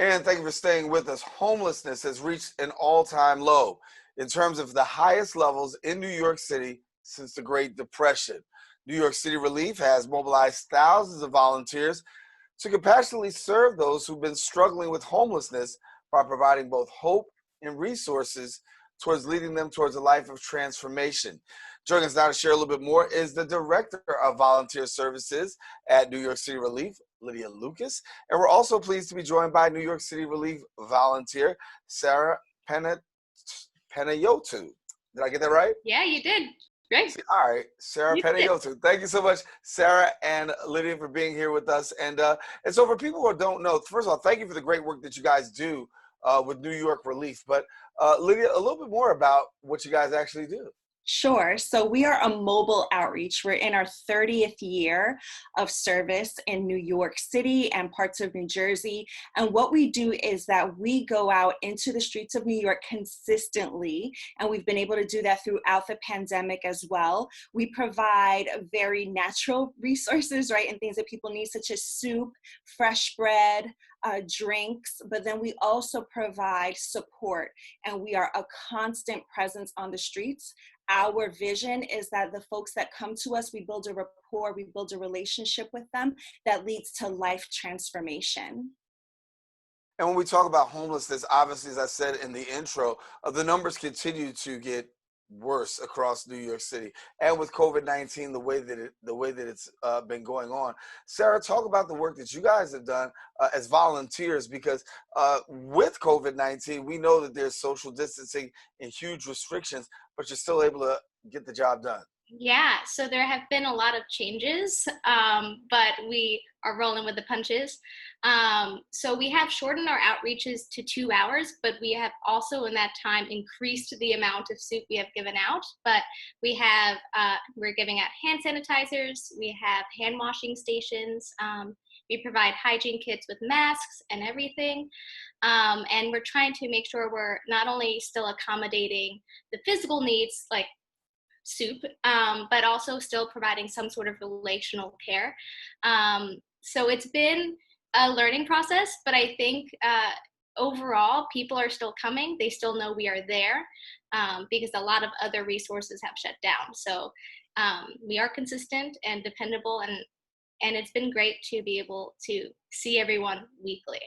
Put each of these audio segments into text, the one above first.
And thank you for staying with us. Homelessness has reached an all-time low in terms of the highest levels in New York City since the Great Depression. New York City Relief has mobilized thousands of volunteers to compassionately serve those who've been struggling with homelessness by providing both hope and resources towards leading them towards a life of transformation. Joining us now to share a little bit more is the Director of Volunteer Services at New York City Relief, Lydia Lucas. And we're also pleased to be joined by New York City Relief volunteer, Sarah Panayiotou. Did I get that right? Yeah, you did. Great. All right, Sarah Panayiotou. Thank you so much, Sarah and Lydia, for being here with us. And so for people who don't know, first of all, thank you for the great work that you guys do with New York Relief. But Lydia, a little bit more about what you guys actually do. Sure. So we are a mobile outreach. We're in our 30th year of service in New York City and parts of New Jersey. And what we do is that we go out into the streets of New York consistently, and we've been able to do that throughout the pandemic as well. We provide very natural resources, right, and things that people need, such as soup, fresh bread, drinks, but then we also provide support, and we are a constant presence on the streets. Our vision is that the folks that come to us, we build a rapport, we build a relationship with them that leads to life transformation. And when we talk about homelessness, obviously, as I said in the intro, the numbers continue to get worse across New York City, and with COVID-19, the way that it's been going on. Sarah, talk about the work that you guys have done as volunteers, because with COVID-19, we know that there's social distancing and huge restrictions, but you're still able to get the job done. Yeah, so there have been a lot of changes, but we are rolling with the punches. So we have shortened our outreaches to 2 hours, but we have also in that time increased the amount of soup we have given out. But we have, we're giving out hand sanitizers, we have hand washing stations, we provide hygiene kits with masks and everything. And we're trying to make sure we're not only still accommodating the physical needs, like soup, but also still providing some sort of relational care. So it's been a learning process, but I think overall people are still coming. They still know we are there because a lot of other resources have shut down. So we are consistent and dependable, and it's been great to be able to see everyone weekly.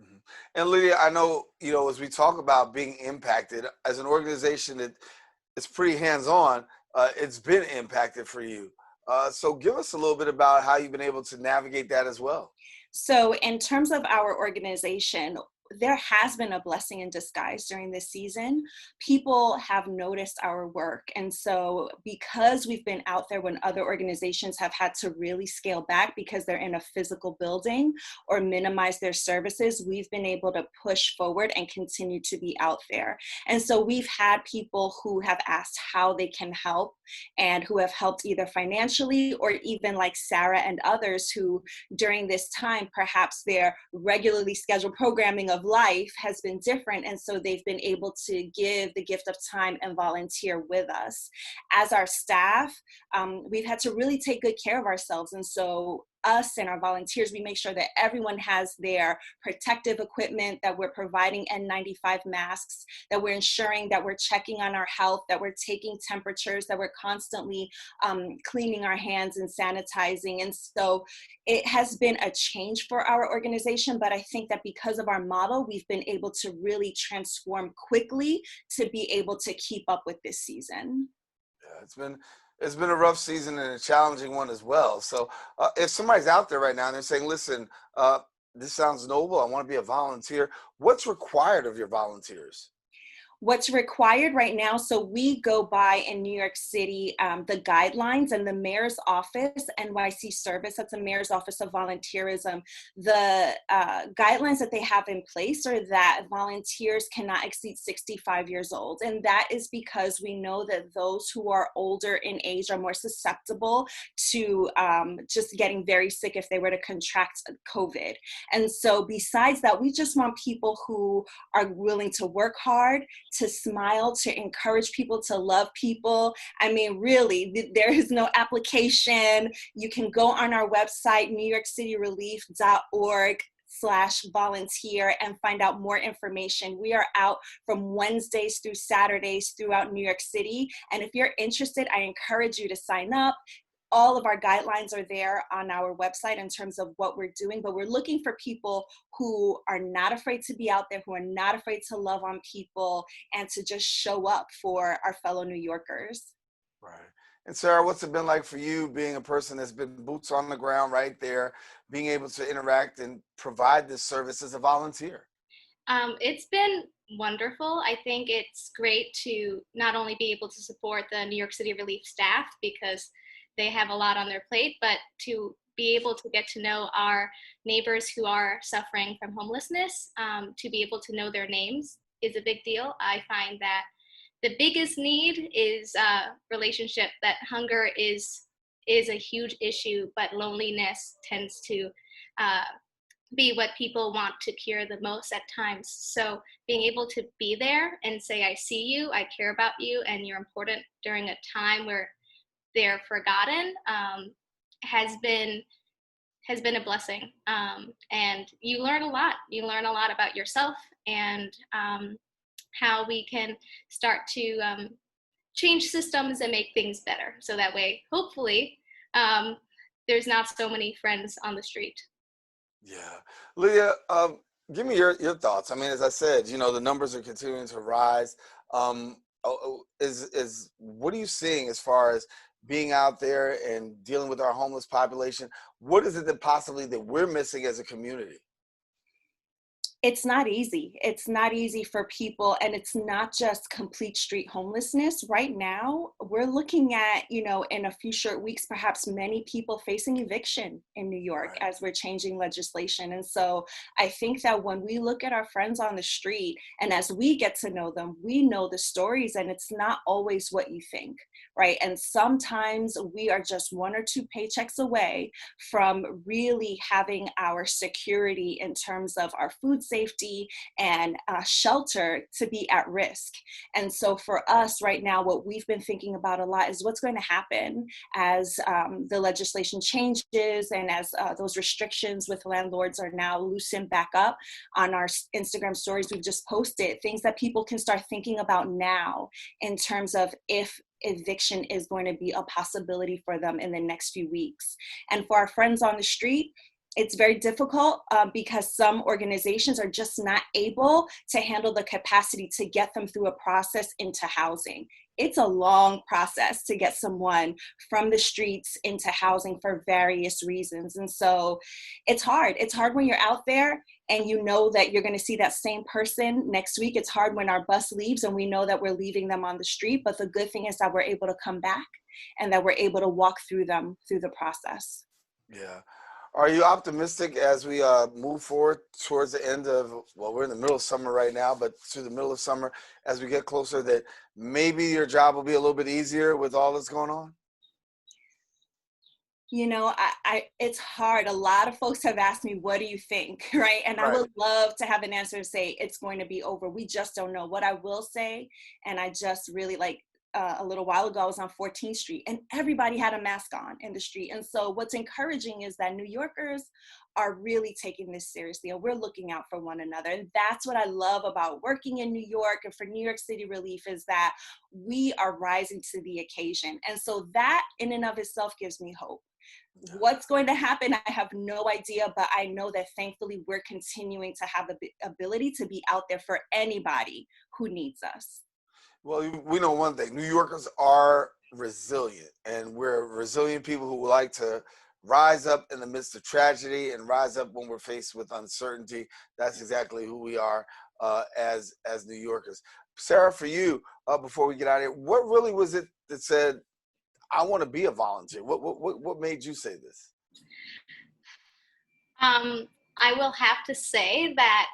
Mm-hmm. And Lydia, I know, as we talk about being impacted as an organization that it's pretty hands-on, it's been impacted for you. So give us a little bit about how you've been able to navigate that as well. So in terms of our organization, there has been a blessing in disguise during this season. People have noticed our work. And so because we've been out there when other organizations have had to really scale back because they're in a physical building or minimize their services, we've been able to push forward and continue to be out there. And so we've had people who have asked how they can help and who have helped either financially or even like Sarah and others who during this time, perhaps their regularly scheduled programming of life has been different, and so they've been able to give the gift of time and volunteer with us. As our staff, we've had to really take good care of ourselves, and so us and our volunteers, we make sure that everyone has their protective equipment, that we're providing N95 masks, that we're ensuring that we're checking on our health, that we're taking temperatures, that we're constantly cleaning our hands and sanitizing. And so it has been a change for our organization, but I think that because of our model, we've been able to really transform quickly to be able to keep up with this season. Yeah, it's been a rough season and a challenging one as well. So if somebody's out there right now and they're saying, listen, this sounds noble, I want to be a volunteer, what's required of your volunteers? What's required right now, so we go by in New York City, the guidelines, and the mayor's office, NYC Service, that's the mayor's office of volunteerism. The guidelines that they have in place are that volunteers cannot exceed 65 years old. And that is because we know that those who are older in age are more susceptible to just getting very sick if they were to contract COVID. And so besides that, we just want people who are willing to work hard, to smile, to encourage people, to love people. I mean, really, there is no application. You can go on our website, newyorkcityrelief.org, homelessness.org/volunteer and find out more information. We are out from Wednesdays through Saturdays throughout New York City. And if you're interested, I encourage you to sign up. All of our guidelines are there on our website in terms of what we're doing, but we're looking for people who are not afraid to be out there, who are not afraid to love on people, and to just show up for our fellow New Yorkers. Right. And Sarah, what's it been like for you being a person that's been boots on the ground right there, being able to interact and provide this service as a volunteer? It's been wonderful. I think it's great to not only be able to support the New York City Relief staff because they have a lot on their plate, but to be able to get to know our neighbors who are suffering from homelessness, to be able to know their names is a big deal. I find that the biggest need is relationship, that hunger is a huge issue, but loneliness tends to be what people want to cure the most at times. So being able to be there and say, I see you, I care about you, and you're important during a time where they're forgotten, has been a blessing. And you learn a lot. You learn a lot about yourself and how we can start to change systems and make things better. So that way, hopefully, there's not so many friends on the street. Yeah. Lydia, give me your thoughts. I mean, as I said, the numbers are continuing to rise. What are you seeing as far as being out there and dealing with our homeless population? What is it that possibly that we're missing as a community? It's not easy. It's not easy for people, and it's not just complete street homelessness. Right now, we're looking at, in a few short weeks, perhaps many people facing eviction in New York Right. as we're changing legislation. And so I think that when we look at our friends on the street and as we get to know them, we know the stories, and it's not always what you think, right? And sometimes we are just one or two paychecks away from really having our security in terms of our food safety and shelter to be at risk. And so for us right now, what we've been thinking about a lot is what's going to happen as the legislation changes and as those restrictions with landlords are now loosened back up. On our Instagram stories, we've just posted things that people can start thinking about now in terms of if eviction is going to be a possibility for them in the next few weeks. And for our friends on the street, it's very difficult because some organizations are just not able to handle the capacity to get them through a process into housing. It's a long process to get someone from the streets into housing for various reasons. And so it's hard. It's hard when you're out there and you know that you're going to see that same person next week. It's hard when our bus leaves and we know that we're leaving them on the street. But the good thing is that we're able to come back and that we're able to walk through them through the process. Yeah. Are you optimistic as we move forward towards the end of, well, we're in the middle of summer right now, but to the middle of summer, as we get closer, that maybe your job will be a little bit easier with all that's going on? It's hard. A lot of folks have asked me, what do you think? Right. And I Right. would love to have an answer to say it's going to be over. We just don't know. What I will say, and I just really a little while ago, I was on 14th Street and everybody had a mask on in the street. And so what's encouraging is that New Yorkers are really taking this seriously and we're looking out for one another. And that's what I love about working in New York and for New York City Relief is that we are rising to the occasion. And so that in and of itself gives me hope. What's going to happen, I have no idea, but I know that thankfully we're continuing to have the ability to be out there for anybody who needs us. Well, we know one thing: New Yorkers are resilient, and we're resilient people who like to rise up in the midst of tragedy and rise up when we're faced with uncertainty. That's exactly who we are as New Yorkers. Sarah, for you, before we get out of here, what really was it that said, "I want to be a volunteer"? What made you say this? I will have to say that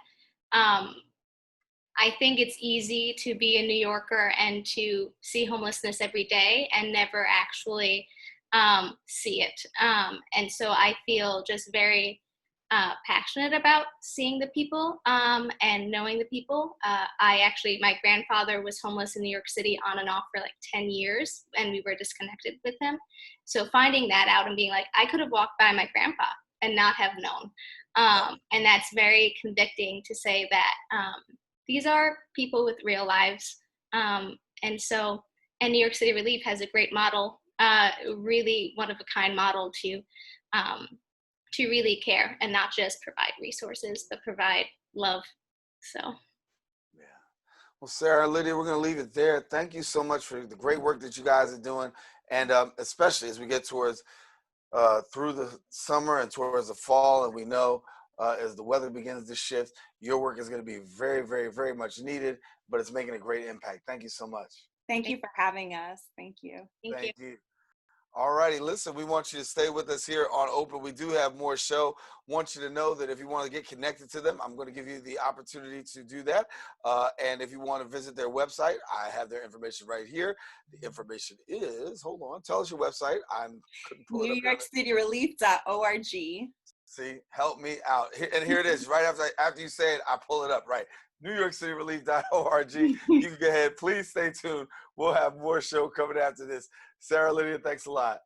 I think it's easy to be a New Yorker and to see homelessness every day and never actually see it. And so I feel just very passionate about seeing the people and knowing the people. My grandfather was homeless in New York City on and off for like 10 years and we were disconnected with him. So finding that out and being like, I could have walked by my grandpa and not have known. And that's very convicting to say that these are people with real lives. And New York City Relief has a great model, really one of a kind model to really care and not just provide resources, but provide love. So. Yeah. Well, Sarah and Lydia, we're going to leave it there. Thank you so much for the great work that you guys are doing. And especially as we get towards through the summer and towards the fall, and we know as the weather begins to shift, your work is going to be very, very, very much needed, but it's making a great impact. Thank you so much. Thank you for having us. Thank you. Thank you. All righty, listen, we want you to stay with us here on Open. We do have more show. Want you to know that if you want to get connected to them, I'm going to give you the opportunity to do that. And if you want to visit their website, I have their information right here. The information is, hold on, tell us your website. I couldn't pull it up. NewYorkCityRelief.org. See, help me out. And here it is. Right after you say it, I pull it up. Right. NewYorkCityRelief.org. You can go ahead. Please stay tuned. We'll have more show coming after this. Sarah, Lydia, thanks a lot.